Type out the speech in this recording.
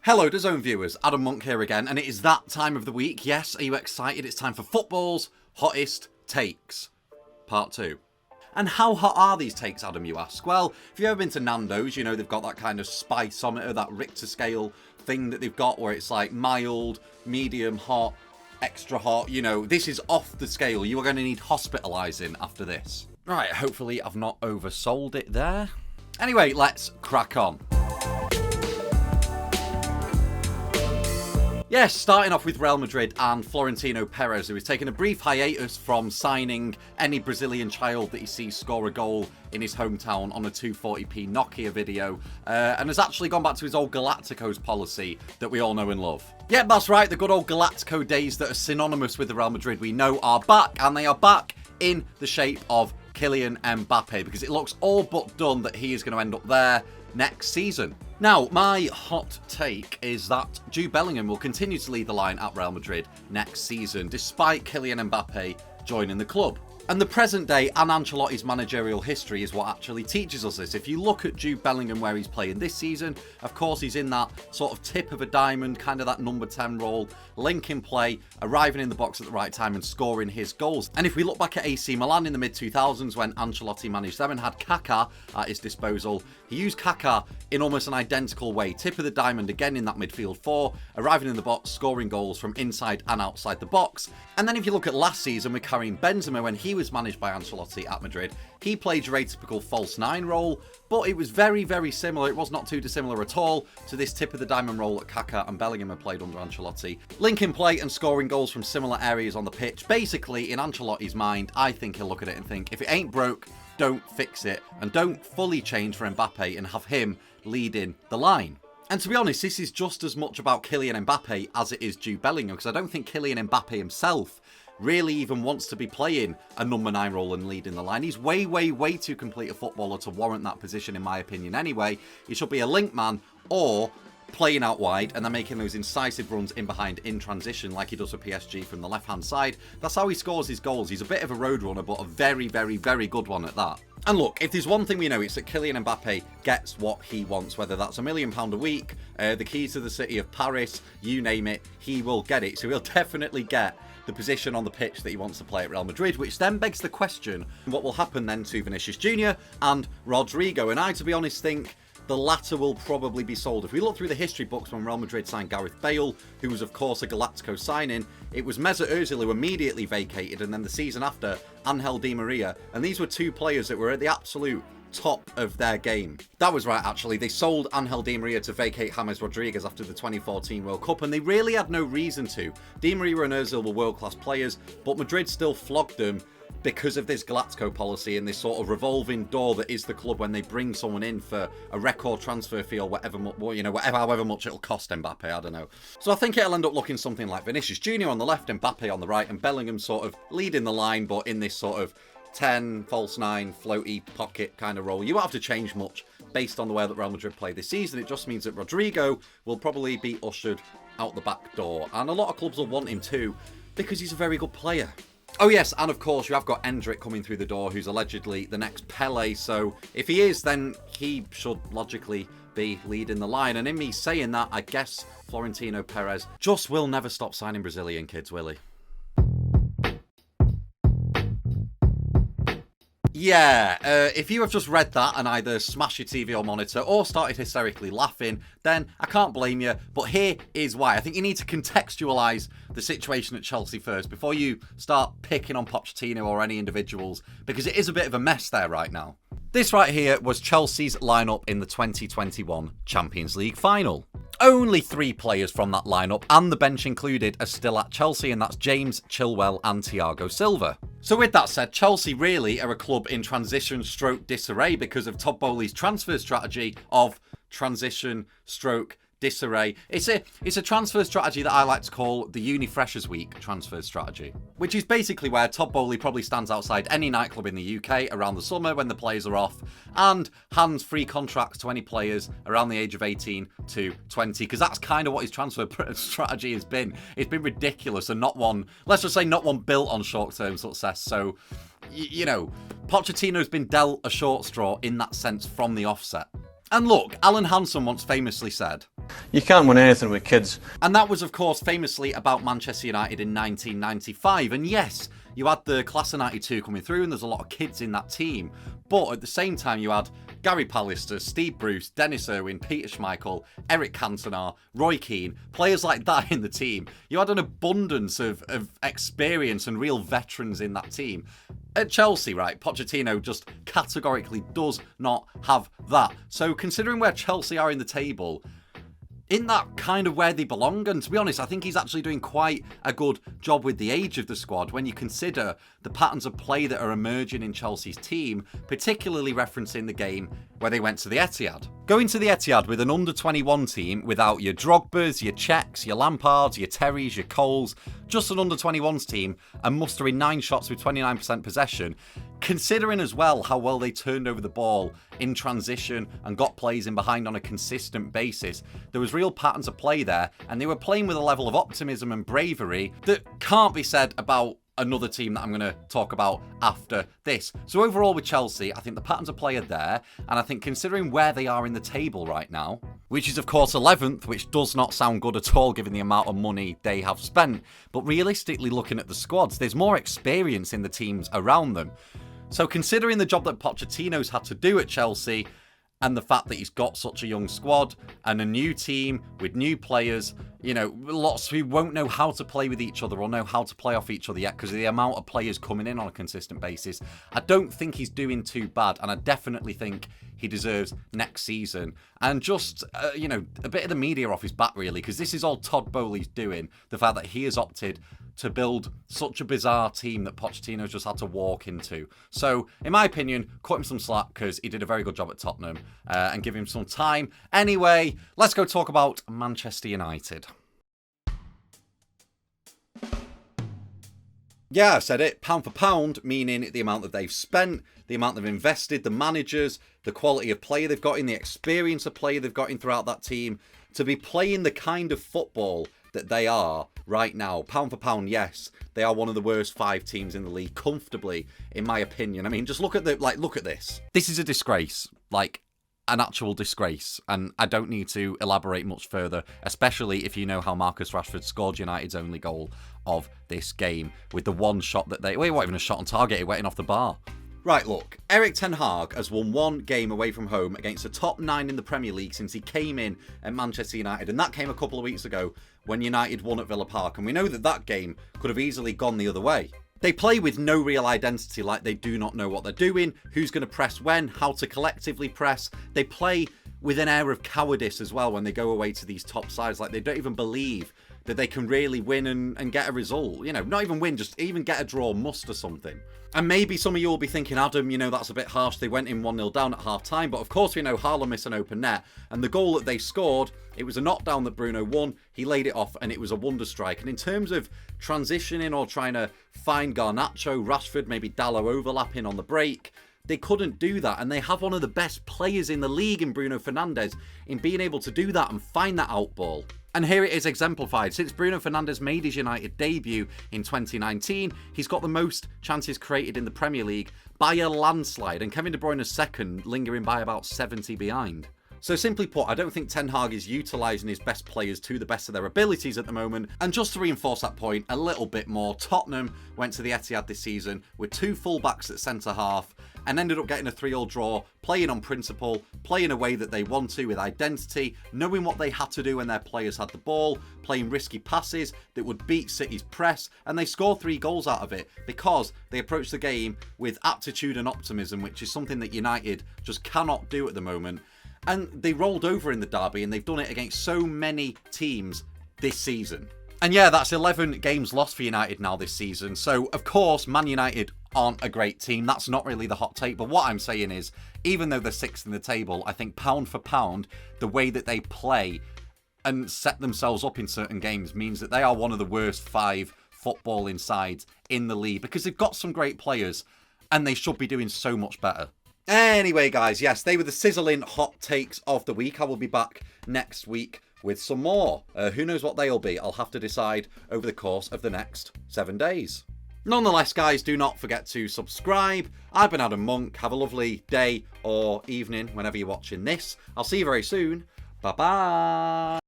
Hello DAZN viewers, Adam Monk here again, and it is that time of the week. Yes, are you excited? It's time for football's hottest takes, part 2. And how hot are these takes, Adam, you ask? Well, if you've ever been to Nando's, you know they've got that kind of spiceometer, that Richter scale thing that they've got where it's like mild, medium, hot, extra hot. You know, this is off the scale. You are going to need hospitalising after this. Right, hopefully I've not oversold it there. Anyway, let's crack on. Yes, starting off with Real Madrid and Florentino Perez, who is taking a brief hiatus from signing any Brazilian child that he sees score a goal in his hometown on a 240p Nokia video, and has actually gone back to his old Galacticos policy that we all know and love. Yep, that's right, the good old Galactico days that are synonymous with the Real Madrid we know are back, and they are back in the shape of Kylian MBAPPE, because it looks all but done that he is going to end up there next season. Now, my hot take is that Jude Bellingham will continue to lead the line at Real Madrid next season, despite Kylian Mbappe joining the club. And the present day and Ancelotti's managerial history is what actually teaches us this. If you look at Jude Bellingham where he's playing this season, of course he's in that sort of tip of a diamond, kind of that number 10 role, linking play, arriving in the box at the right time and scoring his goals. And if we look back at AC Milan in the mid-2000s when Ancelotti managed them and had Kaká at his disposal, he used Kaká in almost an identical way. Tip of the diamond again in that midfield four, arriving in the box, scoring goals from inside and outside the box. And then if you look at last season with Karim Benzema when he was managed by Ancelotti at Madrid, he played your atypical false nine role, but it was very, very similar. It was not too dissimilar at all to this tip of the diamond role that Kaká and Bellingham had played under Ancelotti. Linking play and scoring goals from similar areas on the pitch. Basically, in Ancelotti's mind, I think he'll look at it and think, if it ain't broke, don't fix it, and don't fully change for Mbappe and have him leading the line. And to be honest, this is just as much about Kylian Mbappe as it is Jude Bellingham, because I don't think Kylian Mbappe himself really even wants to be playing a number 9 role and leading the line. He's way, way, way too complete a footballer to warrant that position, in my opinion anyway. He should be a link man or playing out wide and then making those incisive runs in behind in transition like he does for PSG from the left-hand side. That's how he scores his goals. He's a bit of a road runner, but a very, very, very good one at that. And look, if there's one thing we know, it's that Kylian Mbappe gets what he wants, whether that's £1 million a week, the keys to the city of Paris, you name it, he will get it. So he'll definitely get the position on the pitch that he wants to play at Real Madrid, which then begs the question, what will happen then to Vinicius Jr. and Rodrigo? And I, to be honest, think the latter will probably be sold. If we look through the history books when Real Madrid signed Gareth Bale, who was of course a Galactico signing, it was Mesut Ozil who immediately vacated, and then the season after, Angel Di Maria. And these were two players that were at the absolute top of their game. That was right, actually. They sold Angel Di Maria to vacate James Rodriguez after the 2014 World Cup, and they really had no reason to. Di Maria and Ozil were world-class players, but Madrid still flogged them because of this Galactico policy and this sort of revolving door that is the club when they bring someone in for a record transfer fee or whatever, however much it'll cost Mbappe, I don't know. So I think it'll end up looking something like Vinicius Jr. on the left, Mbappe on the right, and Bellingham sort of leading the line, but in this sort of 10, false 9, floaty pocket kind of role. You won't have to change much based on the way that Real Madrid play this season. It just means that Rodrigo will probably be ushered out the back door. And a lot of clubs will want him too, because he's a very good player. Oh yes, and of course you have got Endrick coming through the door, who's allegedly the next Pele. So if he is, then he should logically be leading the line. And in me saying that, I guess Florentino Perez just will never stop signing Brazilian kids, will he? Yeah, if you have just read that and either smashed your TV or monitor or started hysterically laughing, then I can't blame you. But here is why. I think you need to contextualise the situation at Chelsea first before you start picking on Pochettino or any individuals, because it is a bit of a mess there right now. This right here was Chelsea's lineup in the 2021 Champions League final. Only 3 players from that lineup, and the bench included, are still at Chelsea, and that's James, Chilwell and Thiago Silva. So with that said, Chelsea really are a club in transition stroke disarray because of Todd Boehly's transfer strategy of transition stroke disarray. It's a transfer strategy that I like to call the Uni Freshers Week transfer strategy, which is basically where Todd Boehly probably stands outside any nightclub in the UK around the summer when the players are off and hands free contracts to any players around the age of 18 to 20, because that's kind of what his transfer strategy has been. It's been ridiculous and not one, let's just say not one built on short-term success. So, you know, Pochettino's been dealt a short straw in that sense from the offset. And look, Alan Hansen once famously said, "You can't win anything with kids." And that was, of course, famously about Manchester United in 1995. And yes, you had the class of 92 coming through and there's a lot of kids in that team. But at the same time, you had Gary Pallister, Steve Bruce, Dennis Irwin, Peter Schmeichel, Eric Cantona, Roy Keane, players like that in the team. You had an abundance of experience and real veterans in that team. At Chelsea, right, Pochettino just categorically does not have that. So considering where Chelsea are in the table, isn't that kind of where they belong? And to be honest, I think he's actually doing quite a good job with the age of the squad when you consider the patterns of play that are emerging in Chelsea's team, particularly referencing the game where they went to the Etihad. Going to the Etihad with an under-21 team without your Drogbas, your Czechs, your Lampards, your Terrys, your Coles, just an under-21s team and mustering 9 shots with 29% possession, considering as well how well they turned over the ball in transition and got plays in behind on a consistent basis. There was real patterns of play there and they were playing with a level of optimism and bravery that can't be said about another team that I'm going to talk about after this. So overall with Chelsea, I think the patterns of play are there, and I think considering where they are in the table right now, which is of course 11th, which does not sound good at all given the amount of money they have spent, but realistically looking at the squads, there's more experience in the teams around them. So considering the job that Pochettino's had to do at Chelsea, and the fact that he's got such a young squad and a new team with new players, you know, lots who won't know how to play with each other or know how to play off each other yet because of the amount of players coming in on a consistent basis, I don't think he's doing too bad, and I definitely think he deserves next season. And just, you know, a bit of the media off his back, really, because this is all Todd Bowley's doing. The fact that he has opted to build such a bizarre team that Pochettino's just had to walk into. So, in my opinion, cut him some slack because he did a very good job at Tottenham and give him some time. Anyway, let's go talk about Manchester United. Yeah, I said it. Pound for pound, meaning the amount that they've spent, the amount they've invested, the managers, the quality of player they've got in, the experience of player they've got in throughout that team, to be playing the kind of football that they are right now. Pound for pound, yes, they are one of the worst 5 teams in the league, comfortably, in my opinion. I mean, just look at look at this. This is a disgrace, like an actual disgrace, and I don't need to elaborate much further, especially if you know how Marcus Rashford scored United's only goal of this game with the one shot that they... Well, it wasn't even a shot on target, it went in off the bar. Right, look, Erik ten Hag has won 1 game away from home against the top 9 in the Premier League since he came in at Manchester United, and that came a couple of weeks ago when United won at Villa Park, and we know that that game could have easily gone the other way. They play with no real identity, like they do not know what they're doing, who's going to press when, how to collectively press. They play with an air of cowardice as well when they go away to these top sides, like they don't even believe that they can really win and get a result. You know, not even win, just even get a draw, muster something. And maybe some of you will be thinking, Adam, you know, that's a bit harsh. They went in 1-0 down at half-time. But of course we know Haaland missed an open net. And the goal that they scored, it was a knockdown that Bruno won. He laid it off and it was a wonder strike. And in terms of transitioning or trying to find Garnacho, Rashford, maybe Dalot overlapping on the break, they couldn't do that. And they have one of the best players in the league in Bruno Fernandes in being able to do that and find that out ball. And here it is exemplified. Since Bruno Fernandes made his United debut in 2019, he's got the most chances created in the Premier League by a landslide, and Kevin De Bruyne is second, lingering by about 70 behind. So simply put, I don't think Ten Hag is utilising his best players to the best of their abilities at the moment. And just to reinforce that point a little bit more, Tottenham went to the Etihad this season with 2 full-backs at centre-half and ended up getting a 3-3 draw, playing on principle, playing a way that they want to with identity, knowing what they had to do when their players had the ball, playing risky passes that would beat City's press, and they scored 3 goals out of it because they approached the game with aptitude and optimism, which is something that United just cannot do at the moment. And they rolled over in the derby, and they've done it against so many teams this season. And yeah, that's 11 games lost for United now this season. So, of course, Man United aren't a great team. That's not really the hot take. But what I'm saying is, even though they're 6th in the table, I think pound for pound, the way that they play and set themselves up in certain games means that they are one of the worst 5 footballing sides in the league because they've got some great players and they should be doing so much better. Anyway, guys, yes, they were the sizzling hot takes of the week. I will be back next week with some more. Who knows what they'll be? I'll have to decide over the course of the next 7 days. Nonetheless, guys, do not forget to subscribe. I've been Adam Monk. Have a lovely day or evening whenever you're watching this. I'll see you very soon. Bye-bye.